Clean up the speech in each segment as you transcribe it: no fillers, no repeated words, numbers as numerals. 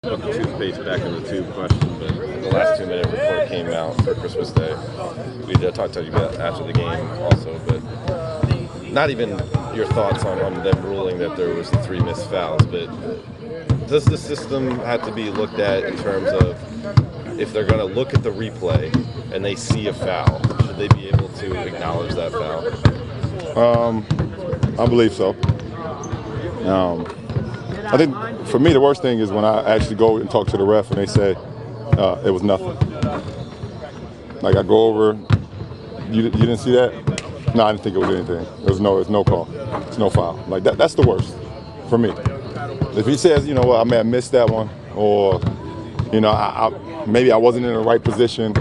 put the toothpaste back in the tube question, but the last 2 minutes before it came out for Christmas Day, we did talk to you about after the game also, but not even your thoughts on them ruling that there was the 3 missed fouls, but does the system have to be looked at in terms of if they're going to look at the replay and they see a foul, should they be able to acknowledge that foul? I believe so. I think for me the worst thing is when I actually go and talk to the ref and they say it was nothing. Like I go over, you didn't see that? No, I didn't think it was anything. There's no call. It's no foul. Like that's the worst for me. If he says, you know what, I may have missed that one, or you know, maybe I wasn't in the right position.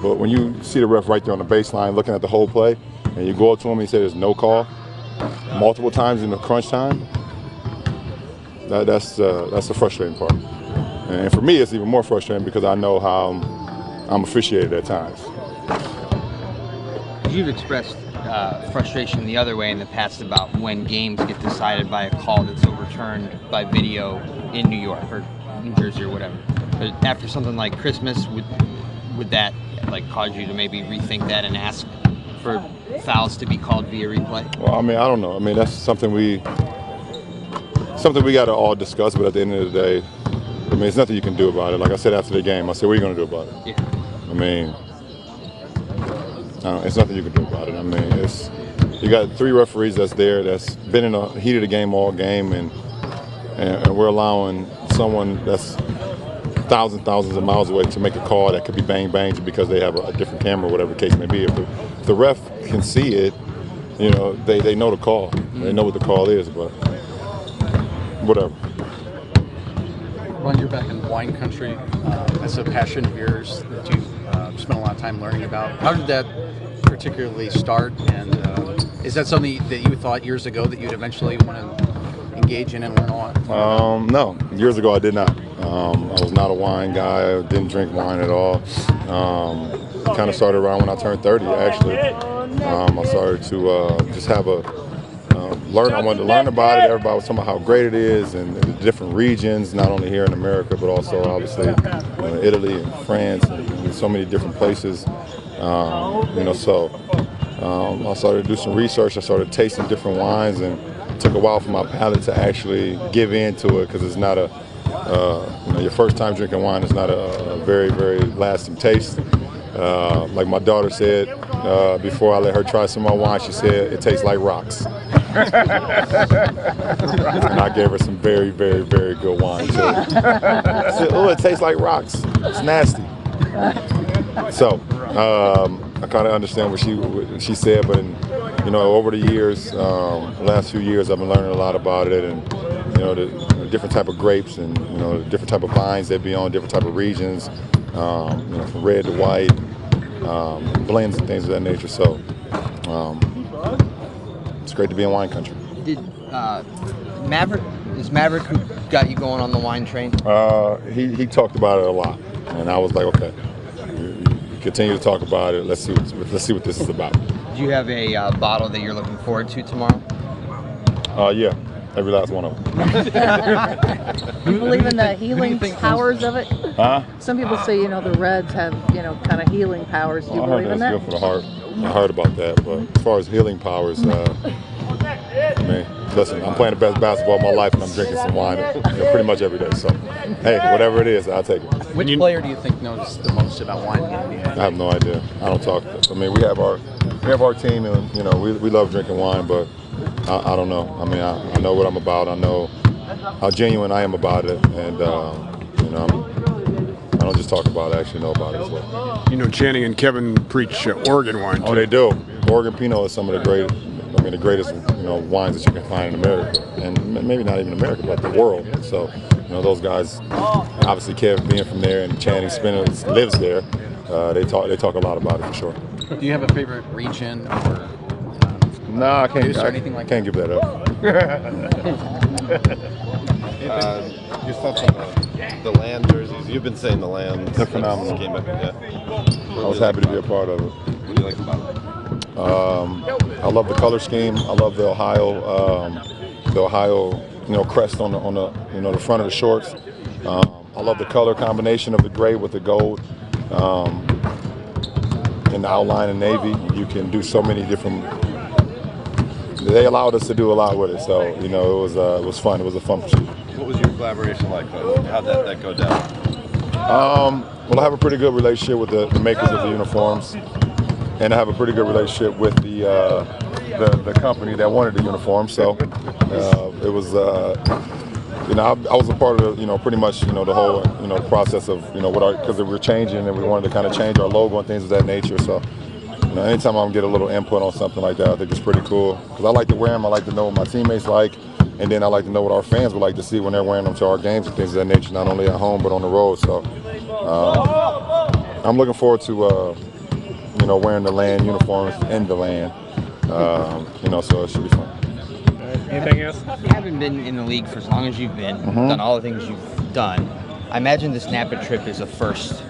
But when you see the ref right there on the baseline looking at the whole play, and you go up to him and you say there's no call multiple times in the crunch time, that's the frustrating part. And for me, it's even more frustrating because I know how I'm officiated at times. You've expressed frustration the other way in the past about when games get decided by a call that's overturned by video in New York or New Jersey or whatever. But after something like Christmas, would that like cause you to maybe rethink that and ask for fouls to be called via replay? Well, I mean, I don't know. I mean, that's something we got to all discuss. But at the end of the day, I mean, there's nothing you can do about it. Like I said after the game, I said, "What are you going to do about it?" Yeah. I mean, it's nothing you can do about it. I mean, you got 3 referees that's there that's been in the heat of the game all game, and we're allowing someone that's thousands of miles away to make a call that could be bang because they have a different camera or whatever the case may be. If the ref can see it, you know, they know the call. They know what the call is, but whatever. Ron, you're back in wine country. That's a passion of yours that you spent a lot of time learning about. How did that particularly start? And is that something that you thought years ago that you'd eventually want to engage in and learn on? No, years ago I did not. I was not a wine guy. I didn't drink wine at all. Kind of started around when I turned 30, actually. I started to just have learn. I wanted to learn about it. Everybody was talking about how great it is and the different regions, not only here in America, but also obviously Italy and France and so many different places. So I started to do some research. I started tasting different wines, and it took a while for my palate to actually give in to it because it's not your first time drinking wine is not a very, very lasting taste. Like my daughter said before I let her try some of my wine, she said it tastes like rocks. And I gave her some very, very, very good wine too. I said, "Oh, it tastes like rocks. It's nasty." So I kind of understand what she said, but over the years, the last few years, I've been learning a lot about it, and the different type of grapes and the different type of vines that be on different type of regions, from red to white, blends and things of that nature. So it's great to be in wine country. Did Maverick who got you going on the wine train? He talked about it a lot, and I was like, okay, you continue to talk about it. Let's see what this is about. Do you have a bottle that you're looking forward to tomorrow? Yeah, every last one of them. Do you believe in the healing powers of it? Huh? Some people say, the Reds have, kind of healing powers. Do you believe in that? Good for the heart. I heard about that, but as far as healing powers, listen, I'm playing the best basketball of my life, and I'm drinking some wine pretty much every day. So, hey, whatever it is, I'll take it. Which player do you think knows the most about wine in the NBA? I have no idea. I don't talk. I mean, we have our team, and we love drinking wine, but I don't know. I mean, I know what I'm about. I know how genuine I am about it, and I don't just talk about it. I actually know about it as well. Channing and Kevin preach Oregon wine. Oh, they do. Oregon Pinot is some of the greatest wines that you can find in America, and maybe not even America, but the world. So, those guys, obviously Kev being from there and Channing lives there, they talk a lot about it for sure. Do you have a favorite region or no, I can't. Or anything like can't give that up. Your thoughts on the Lamb jerseys? You've been saying the Lamb. They're phenomenal. I was happy to be a part of it. What do you like about it? I love the color scheme. I love the Ohio crest on the front of the shorts. I love the color combination of the gray with the gold. And the outline in navy, you can do so many different. They allowed us to do a lot with it, so it was fun. It was a fun pursuit. What was your collaboration like? How'd that go down? Well, I have a pretty good relationship with the makers of the uniforms, and I have a pretty good relationship with the company that wanted the uniform. So it was. I was a part of pretty much the whole process of because we were changing and we wanted to kind of change our logo and things of that nature. So anytime I can get a little input on something like that, I think it's pretty cool because I like to wear them. I like to know what my teammates like, and then I like to know what our fans would like to see when they're wearing them to our games and things of that nature, not only at home but on the road. So I'm looking forward to wearing the land uniforms in the land. So it should be fun. Anything else? Having been in the league for as long as you've been, done all the things you've done, I imagine this Napa trip is a first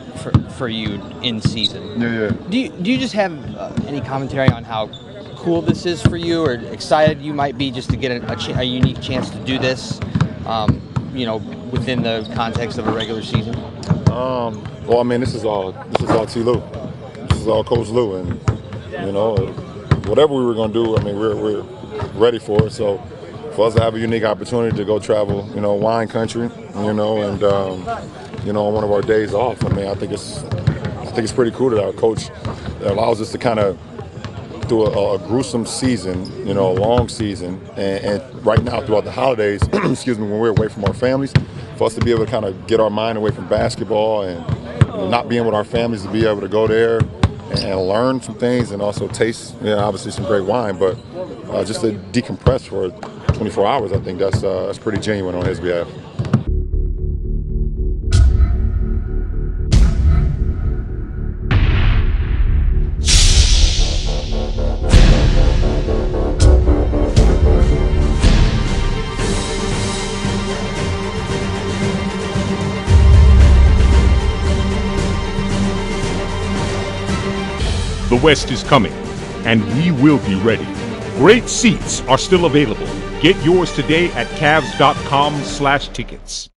for you in season. Yeah. Do you just have any commentary on how cool this is for you, or excited you might be just to get a unique chance to do this, within the context of a regular season? Well, I mean, this is all T. Lou. This is all Coach Lou, and whatever we were going to do, I mean, we're ready for it. So for us to have a unique opportunity to go travel, wine country, and on one of our days off, I mean, I think it's pretty cool that our coach allows us to kind of do a gruesome season, a long season, and right now throughout the holidays, excuse me, when we're away from our families, for us to be able to kind of get our mind away from basketball and not being with our families, to be able to go there and learn some things and also taste, obviously some great wine, but just to decompress for 24 hours, I think that's pretty genuine on his behalf. The West is coming, and we will be ready. Great seats are still available. Get yours today at Cavs.com/tickets.